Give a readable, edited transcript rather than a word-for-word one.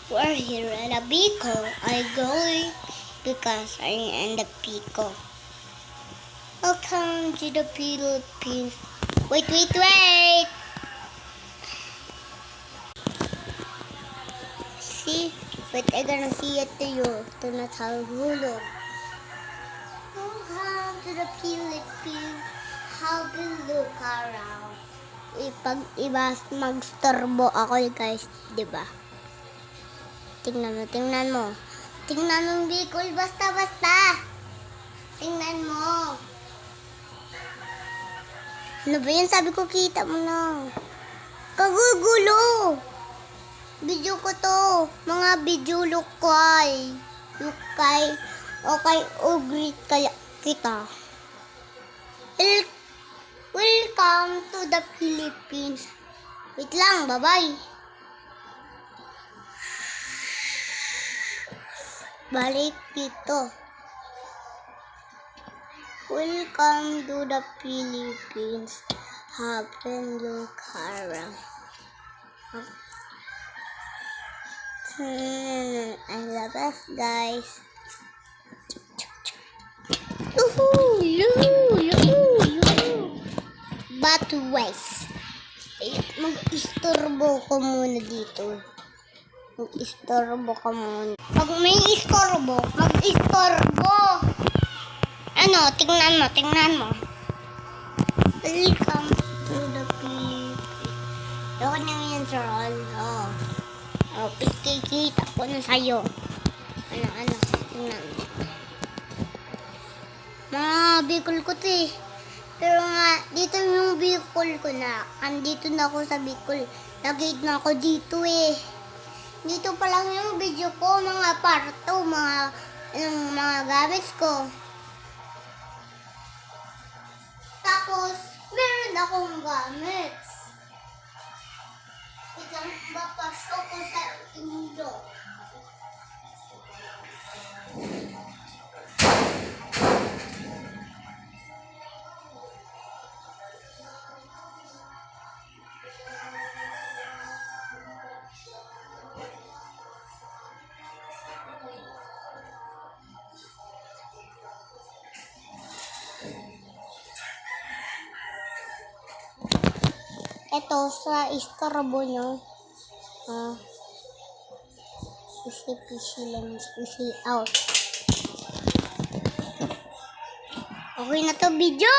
We're here at a Bicol. I going because I am the Bicol. Welcome to the Philippines. Wait. See? Wait, I gonna see it to you. Ito na hulog. Welcome to the Philippines. How we look around. Mag-storbo ako guys, di ba? Tingnan mo. Tingnan mo Bicol, basta. Tingnan mo. Ano ba yan? Sabi ko, kita mo na. Kagugulo. Video ko to. Mga video lukay. Okay, ugrit kaya kita. Welcome to the Philippines. Wait lang, bye-bye. Balik dito. Welcome to the Philippines. Happen look around. I love us, guys. But waste. Mag-istorbo ko muna dito. Mag-istorbo ka muna. Pag may istorbo, mag-istorbo. Ano, tingnan mo. Welcome to the Philippines. Loko na yan, sir. Kikita ko na sa'yo. Ano, tingnan mo. Mga Bicol ko to eh. Pero nga, dito yung Bicol ko na. Andito na ako sa Bicol. Nag-gate na ako dito eh. Dito pa lang yung video ko, mga parto, mga gamits ko. Tapos, meron akong gamits. Isang bapaso ko sa indo. Ito sa istorbo nyo. Fishy lang. Fishy out. Okay na to video.